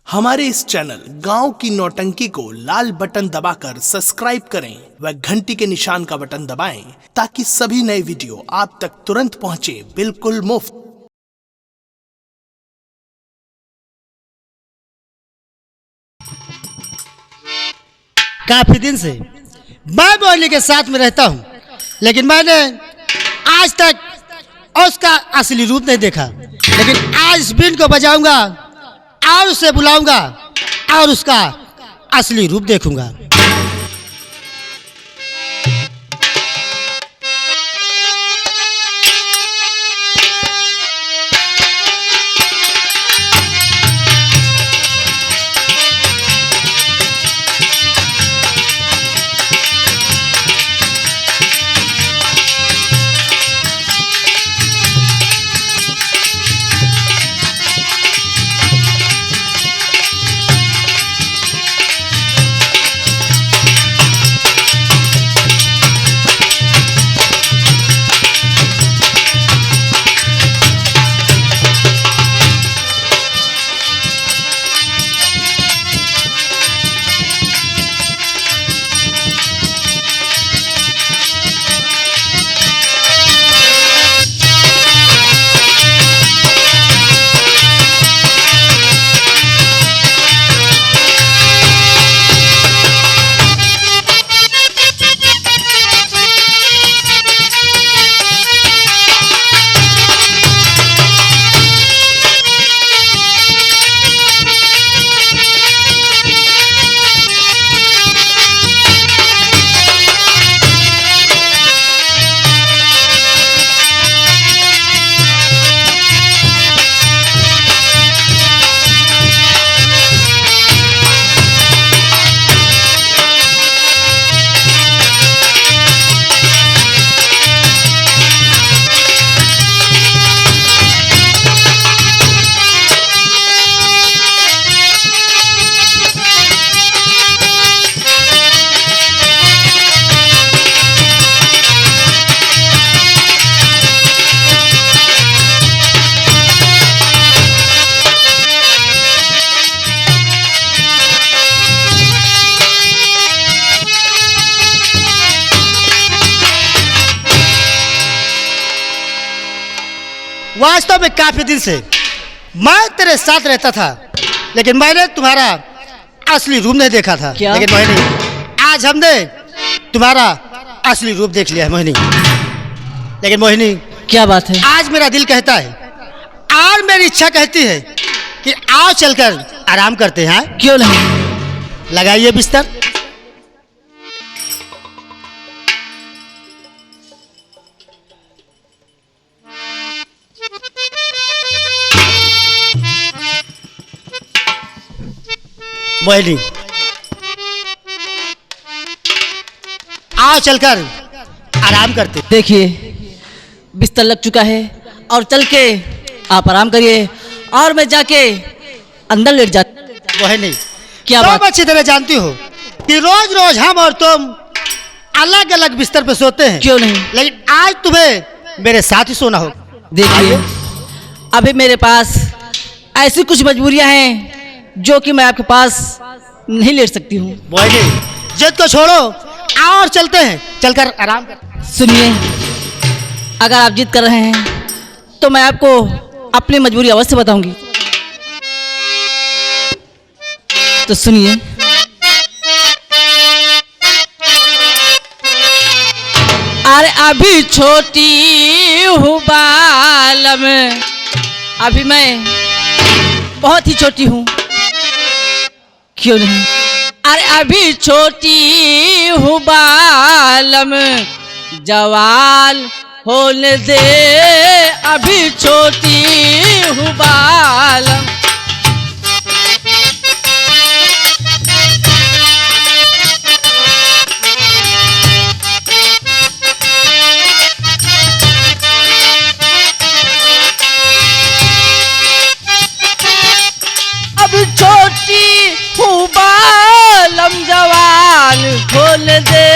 हमारे इस चैनल गांव की नौटंकी को लाल बटन दबाकर सब्सक्राइब करें व घंटी के निशान का बटन दबाएं ताकि सभी नए वीडियो आप तक तुरंत पहुंचे बिल्कुल मुफ्त। काफी दिन से मैं मोहिनी के साथ में रहता हूँ, लेकिन मैंने आज तक उसका असली रूप नहीं देखा। लेकिन आज इस बीन को बजाऊंगा और उसे बुलाऊंगा और उसका असली रूप देखूंगा। वास्तव में काफी दिन से मैं तेरे साथ रहता था, लेकिन मैंने तुम्हारा असली रूप नहीं देखा था। लेकिन मोहिनी, आज हमने तुम्हारा असली रूप देख लिया है मोहिनी। लेकिन मोहिनी, क्या बात है? आज मेरा दिल कहता है और मेरी इच्छा कहती है कि आओ चलकर आराम करते हैं। क्यों नहीं? लगाइए बिस्तर। मोहिनी, आओ चलकर आराम करते। देखिए, बिस्तर लग चुका है और चल के आप आराम करिए और मैं जाके अंदर लेट जाता। मोहिनी, क्या तुम बात? अच्छी तरह जानती हो कि रोज रोज हम और तुम अलग अलग बिस्तर पे सोते हैं। क्यों नहीं? लेकिन आज तुम्हें मेरे साथ ही सोना हो। देखिए, अभी मेरे पास ऐसी कुछ मजबूरियां हैं जो कि मैं आपके पास नहीं लेट सकती हूँ। मोहिनी, जिद को छोड़ो और चलते हैं, चलकर आराम कर। सुनिए, अगर आप जिद कर रहे हैं तो मैं आपको अपनी मजबूरी अवश्य बताऊंगी। तो सुनिए, अरे अभी छोटी हूँ बालम, अभी मैं बहुत ही छोटी हूँ। क्यों नहीं? अरे अभी छोटी हूँ बालम, जवान होने दे, अभी छोटी हूँ बालम। अभी छोटी हूँ बालम, जवान खोल दे,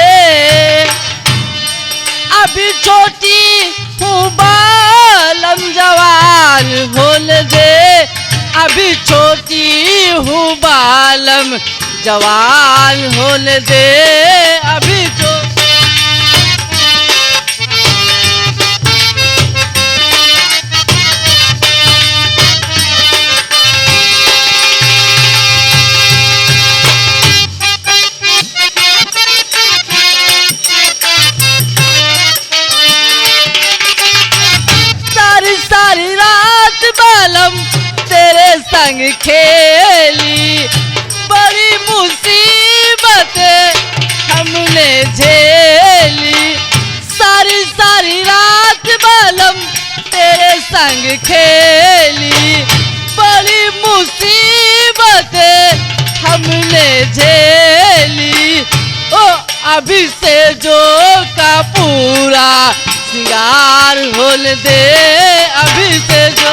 अभी छोटी हूँ बालम, जवान खोल दे, अभी छोटी हूँ बालम, जवान होने दे अभी तो। सारी सारी रात बालम तेरे संग खेली, बड़ी मुसीबतें हमने झेली। सारी सारी रात बालम तेरे संग खेली, बड़ी मुसीबतें हमने झेली। ओ अभी से जो का पूरा सिंगार होने दे अभी से जो।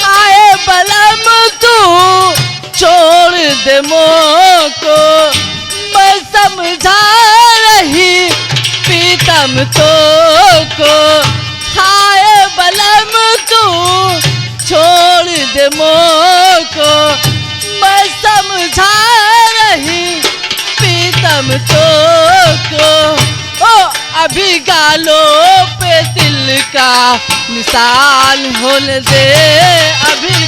आए बलम तू छोड़ दे मोको, मैं समझा रही पीतम तो को। हाय बलम तू छोड़ दे मोको, मैं समझा रही पीतम तो को। ओ अभी गालों पे दिल का निशान होने दे अभी।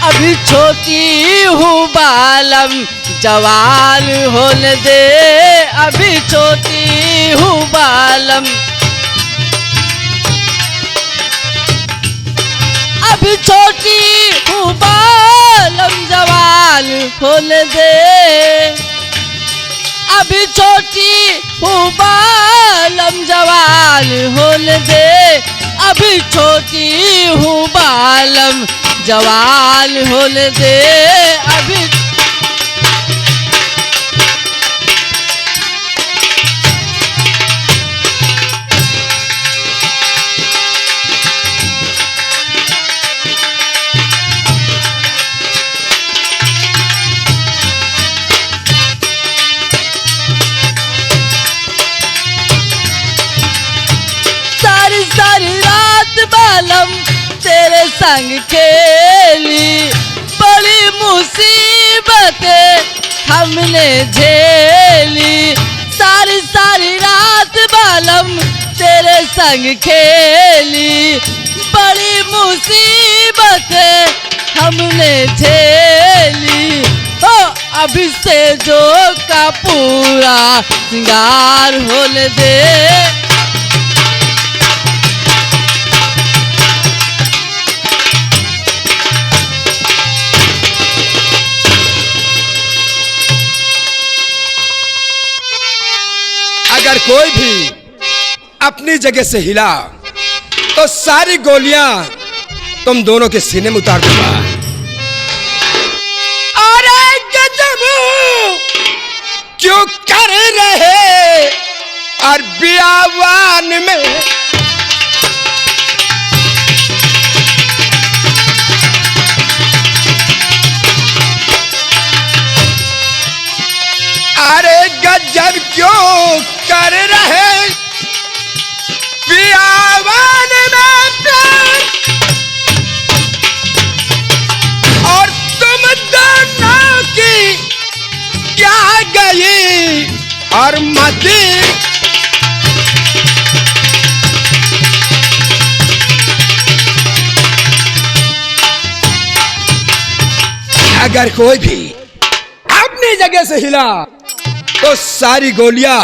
अभी छोटी हूँ बालम, जवान होने दे अभी छोटी हूँ बालम। अभी छोटी हूँ बालम, जवान होने दे अभी छोटी हूँ बालम, जवान होने दे अभी छोटी हूँ बालम, जवान होने दे अभी। सारी सारी रात बालम तेरे संग खेली, बड़ी मुसीबतें हमने झेली। सारी सारी रात बालम तेरे संग खेली, बड़ी मुसीबतें हमने झेली। ओ अभी से जो का पूरा सिंगार होने दे। अगर कोई भी अपनी जगह से हिला तो सारी गोलियां तुम दोनों के सीने में उतार दूंगा। अरे गजब क्यों कर रहे और बियावान में अरे गजब क्यों कर रहे बियावान में प्यार, और तुम दोनों की क्या गई और मती। अगर कोई भी अपनी जगह से हिला तो सारी गोलियां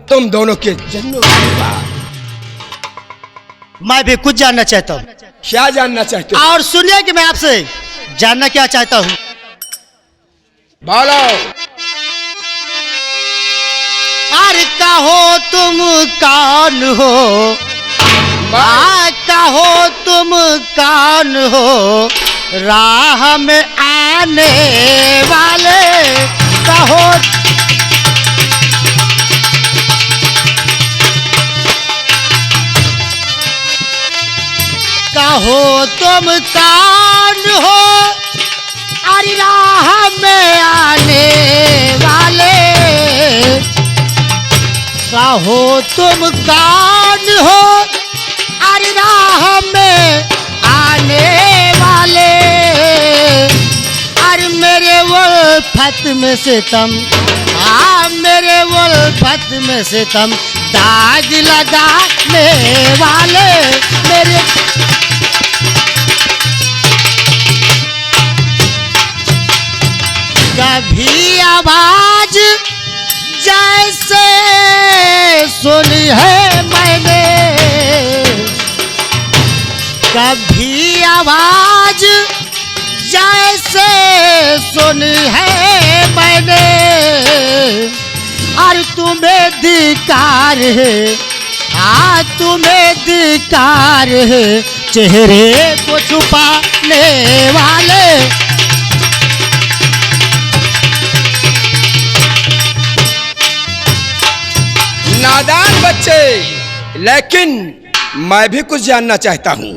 तुम दोनों के जन्नों में। मैं भी कुछ जानना चाहता हूँ। क्या जानना चाहते हो? और सुनिए कि मैं आपसे जानना क्या चाहता हूँ। बोलो। कहो तुम कौन हो, कहो तुम कौन हो, राह में आने वाले कहो। कहो तुम कौन हो, अरे राह में आने वाले। कहो तुम कौन हो, अरे राह में आने वाले। अरे मेरे उल्फत में सितम, हाँ मेरे उल्फत में सितम दाग लगाने वाले। मेरे कभी आवाज जैसे सुनी है मैंने, कभी आवाज जैसे सुनी है मैंने। और तुम्हें धिक्कार है, हाँ तुम्हें धिक्कार है, चेहरे को छुपाने वाले। नादान बच्चे, लेकिन मैं भी कुछ जानना चाहता हूं।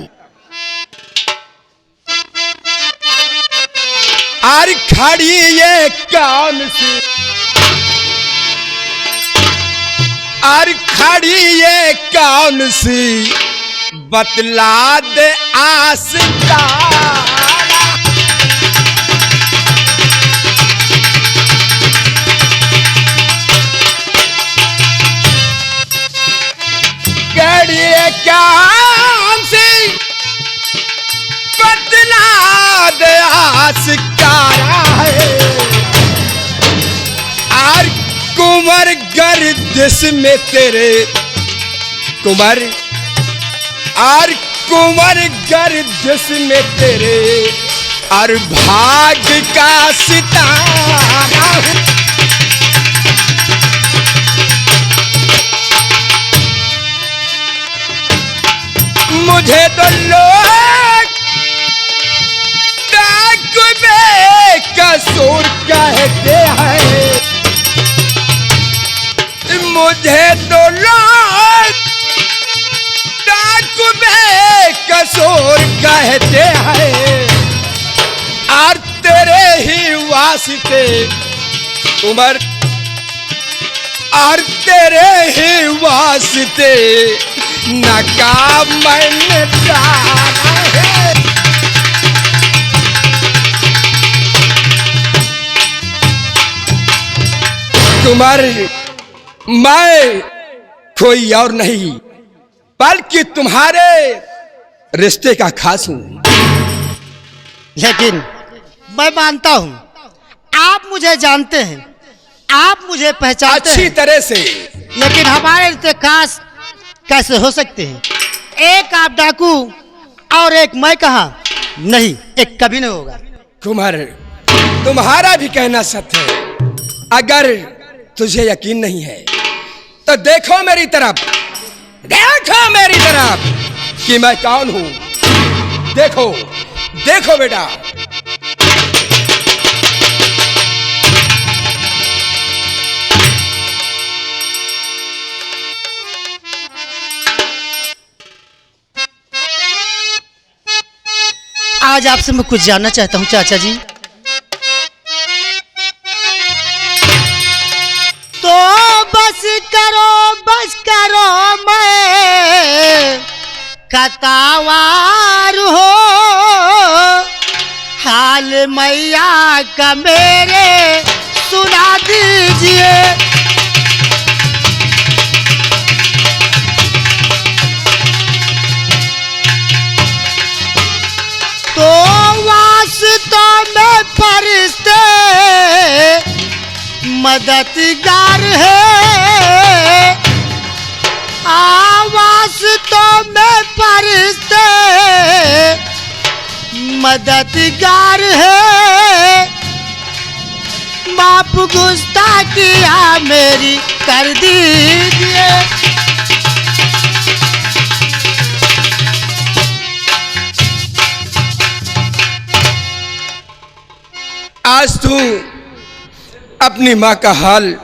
आर खड़ी ये कौन सी, आर खड़ी ये कौन सी, बतला दे आस्ताना। कौन सी, बतला दे आस्कारा है। और कुंवर गर्दिश में तेरे कुंवर, और कुंवर गर्दिश में तेरे, और भाग्य का सितारा है। मुझे तो लोग डाकू बेकसूर कहते हैं, मुझे तो लोग डाकू बेकसूर कहते हैं। और तेरे ही वास्ते उमर, और तेरे ही वास्ते नकाब मैंने डाला है। तुम्हारे मैं कोई और नहीं, बल्कि तुम्हारे रिश्ते का खास हूं। लेकिन मैं मानता हूं आप मुझे जानते हैं, आप मुझे पहचानते अच्छी हैं, तरह से। लेकिन हमारे रिश्ते खास कैसे हो सकते हैं? एक आप डाकू और एक मैं कहा, नहीं एक कभी नहीं होगा। कुमार, तुम्हारा भी कहना सत्य है। अगर तुझे यकीन नहीं है तो देखो मेरी तरफ, देखो मेरी तरफ कि मैं कौन हूं। देखो देखो बेटा। आज आपसे मैं कुछ जानना चाहता हूं चाचा जी। तो बस करो मैं कतावार हो, हाल मैया का मेरे सुना दीजिए। तो वास्ता में फरिश्ते मददगार है, आवाज तो में फरिश्ते मददगार है। माफ गुस्ताखिया मेरी कर दीजिए। आज तू अपनी माँ का हाल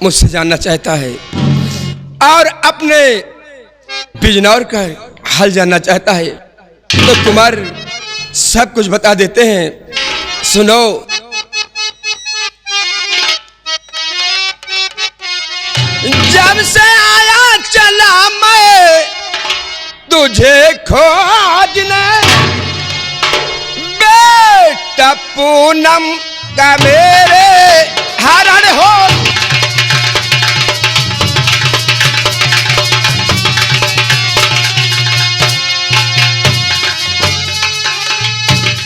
मुझसे जानना चाहता है और अपने बिजनौर का हाल जानना चाहता है, तो कुमार सब कुछ बता देते हैं। सुनो, जब से आया चला मैं तुझे खोजने, बेटा पूनम का मेरे हरण हो।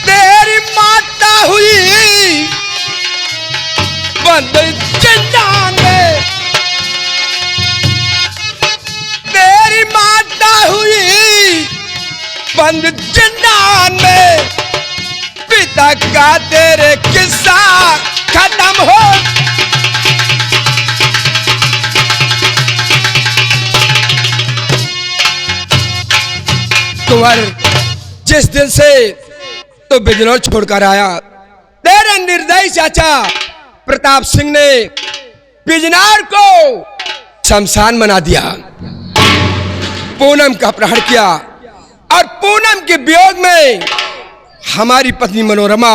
तेरी माता हुई बंद चंदान में, तेरी माता हुई बंद चंदान में, पिता का तेरे किस्सा खत्म हो। कुंवर जिस दिन से तो बिजनौर छोड़कर आया, तेरे निर्दयी चाचा प्रताप सिंह ने बिजनौर को शमशान बना दिया, पूनम का अपहरण किया और पूनम के वियोग में हमारी पत्नी मनोरमा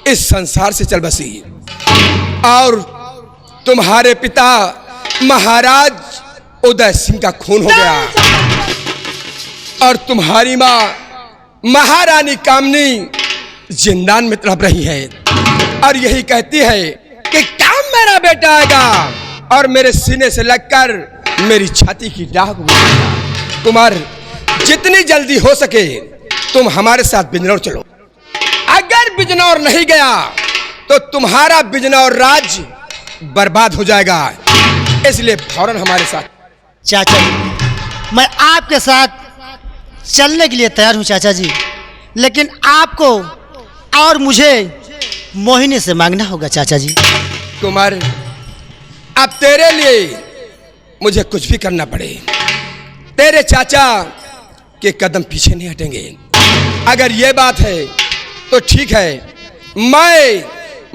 इस संसार से चल बसी और तुम्हारे पिता महाराज उदय सिंह का खून हो गया और तुम्हारी माँ महारानी कामनी जिंदान में तड़प रही है और यही कहती है कि काम मेरा बेटा आएगा और मेरे सीने से लगकर मेरी छाती की दाग उड़ेगा। कुमार, जितनी जल्दी हो सके तुम हमारे साथ बिजनौर चलो। अगर बिजनौर नहीं गया तो तुम्हारा बिजनौर राज्य बर्बाद हो जाएगा, इसलिए फौरन हमारे साथ। चाचा जी, मैं आपके साथ चलने के लिए तैयार हूँ चाचा जी, लेकिन आपको और मुझे मोहिनी से मांगना होगा चाचा जी। कुमार, अब तेरे लिए मुझे कुछ भी करना पड़े, तेरे चाचा के कदम पीछे नहीं हटेंगे। अगर ये बात है तो ठीक है, मैं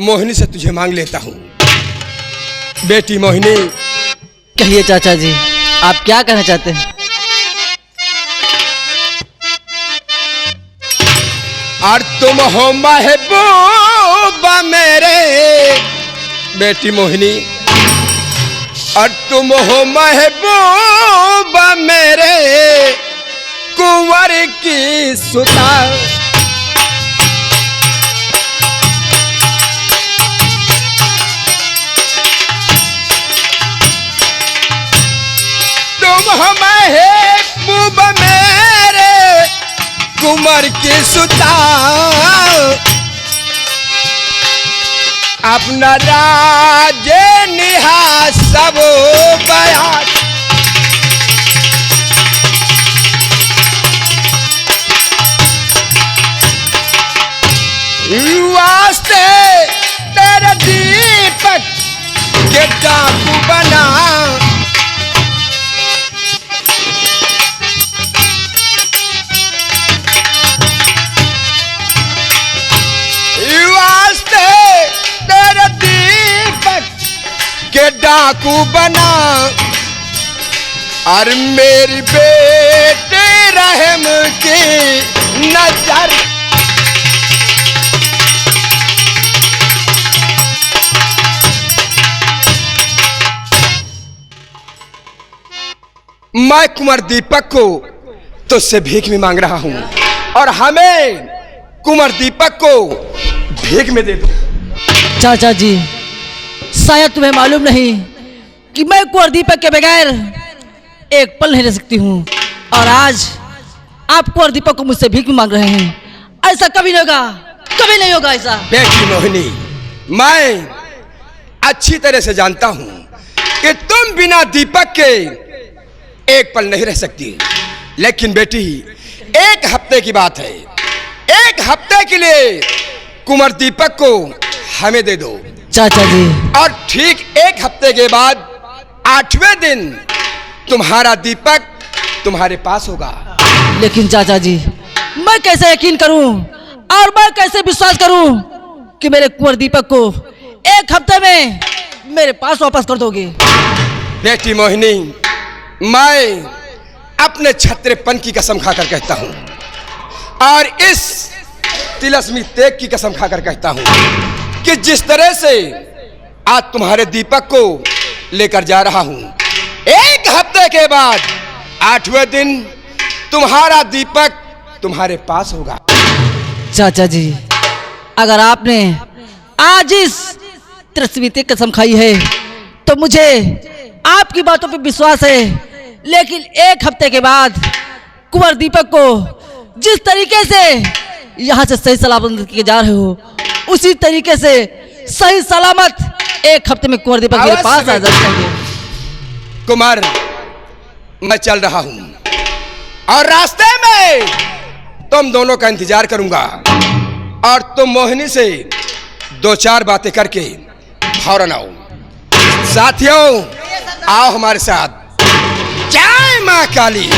मोहिनी से तुझे मांग लेता हूँ। बेटी मोहिनी। कहिए चाचा जी, आप क्या कहना चाहते हैं? और तुम हो महबूबा मेरे, बेटी मोहिनी, और तुम हो महबूबा मेरे कुंवर की सुता। तुम हो महबूबा मेरे कुंवर की सुता, अपना राजे निहा सब बयान। वास्ते तेरे दीपक के डाकू बना, के डाकू बना और मेरी बेटे रहम की नजर। मैं कुंवर दीपक को तुझसे भीख में मांग रहा हूं और हमें कुंवर दीपक को भीख में दे दो। चाचा जी, शायद तुम्हें मालूम नहीं कि मैं कुंवर दीपक के बगैर एक पल नहीं रह सकती हूँ, और आज आप कुंवर दीपक को मुझसे भीख मांग रहे हैं। ऐसा कभी नहीं होगा, कभी नहीं होगा ऐसा। बेटी मोहिनी, मैं अच्छी तरह से जानता हूँ कि तुम बिना दीपक के एक पल नहीं रह सकती, लेकिन बेटी एक हफ्ते की बात है, एक हफ्ते के लिए कुंवर दीपक को हमें दे दो चाचा जी। और ठीक एक हफ्ते के बाद 8वें दिन तुम्हारा दीपक तुम्हारे पास होगा। लेकिन चाचा जी, मैं कैसे यकीन करूं और मैं कैसे विश्वास करूं कि मेरे कुंवर दीपक को 1 हफ्ते में मेरे पास वापस कर दोगे? बेटी मोहिनी, मैं अपने छत्रेपन की कसम खाकर कहता हूं और इस तिलस्मी तेग की कसम खाकर कहता हूं कि जिस तरह से आज तुम्हारे दीपक को लेकर जा रहा हूं, 1 हफ्ते के बाद 8वें दिन तुम्हारा दीपक तुम्हारे पास होगा। चाचा जी, अगर आपने आज इस तिलस्मी तेग कसम खाई है तो मुझे आपकी बातों पे विश्वास है, लेकिन 1 हफ्ते के बाद कुंवर दीपक को जिस तरीके से यहाँ से सही सलामत लेके जा रहे हो, उसी तरीके से सही सलामत 1 हफ्ते में कुंवर दीपक मेरे पास आ जाएंगे। कुमार, मैं चल रहा हूं और रास्ते में तुम दोनों का इंतजार करूंगा और तुम मोहिनी से 2-4 बातें करके फौरन आओ। साथियों, आओ हमारे साथ। जय मां काली।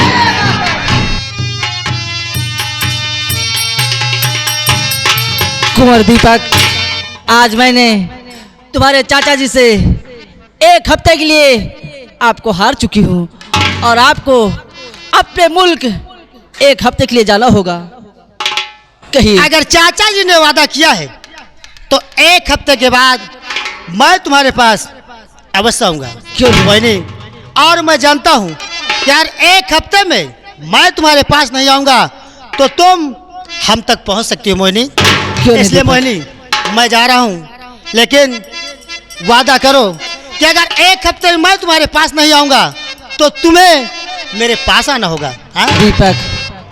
कुंवर दीपक, आज मैंने तुम्हारे चाचा जी से 1 हफ्ते के लिए आपको हार चुकी हूँ और आपको अपने मुल्क 1 हफ्ते के लिए जाना होगा। कहिए। अगर चाचा जी ने वादा किया है तो 1 हफ्ते के बाद मैं तुम्हारे पास अवश्य आऊंगा। क्यों मोहिनी, और मैं जानता हूँ यार 1 हफ्ते में मैं तुम्हारे पास नहीं आऊंगा तो तुम हम तक पहुँच सकती हो मोहिनी। इसलिए मोहिनी, मैं जा रहा हूँ, लेकिन वादा करो कि अगर 1 हफ्ते में मैं तुम्हारे पास नहीं आऊंगा तो तुम्हें मेरे पास आना होगा। हाँ दीपक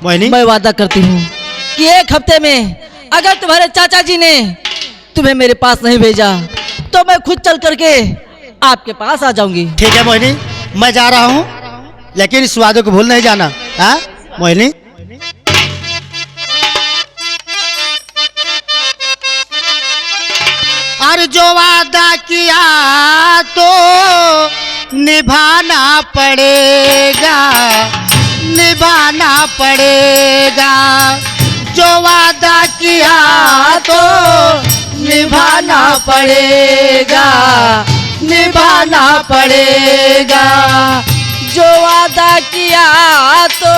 मोहिनी, मैं वादा करती हूँ कि 1 हफ्ते में अगर तुम्हारे चाचा जी ने तुम्हें मेरे पास नहीं भेजा तो मैं खुद चल करके आपके पास आ जाऊंगी। ठीक है मोहिनी, मैं जा रहा हूँ, लेकिन इस वादे को भूल नहीं जाना। हाँ मोहिनी। और जो वादा किया तो निभाना पड़ेगा, निभाना पड़ेगा। जो वादा किया तो निभाना पड़ेगा, निभाना पड़ेगा। जो वादा किया तो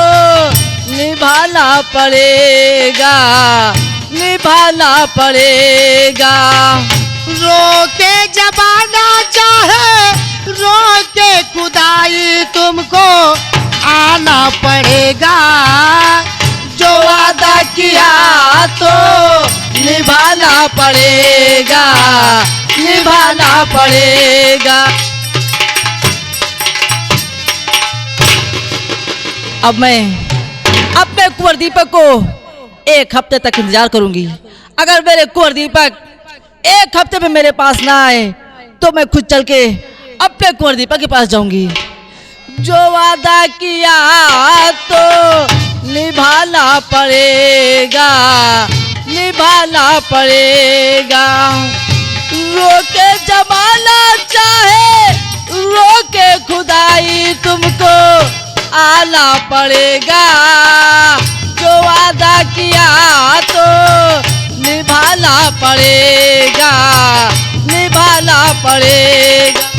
निभाना पड़ेगा, निभाना पड़ेगा। रोके जमाना चाहे रोके खुदाई, तुमको आना पड़ेगा। जो वादा किया तो निभाना पड़ेगा, निभाना पड़ेगा। अब मैं अपने कुंवर दीपक को 1 हफ्ते तक इंतजार करूंगी। अगर मेरे कुंवर दीपक 1 हफ्ते में मेरे पास ना आए तो मैं खुद चल के अपने कुंवर दीपक के पास जाऊंगी। जो वादा किया तो निभाना पड़ेगा, निभाना पड़ेगा। रोके जमाना चाहे रोके खुदाई, तुमको आना पड़ेगा। जो वादा किया तो निभाना पड़ेगा, निभाना पड़ेगा।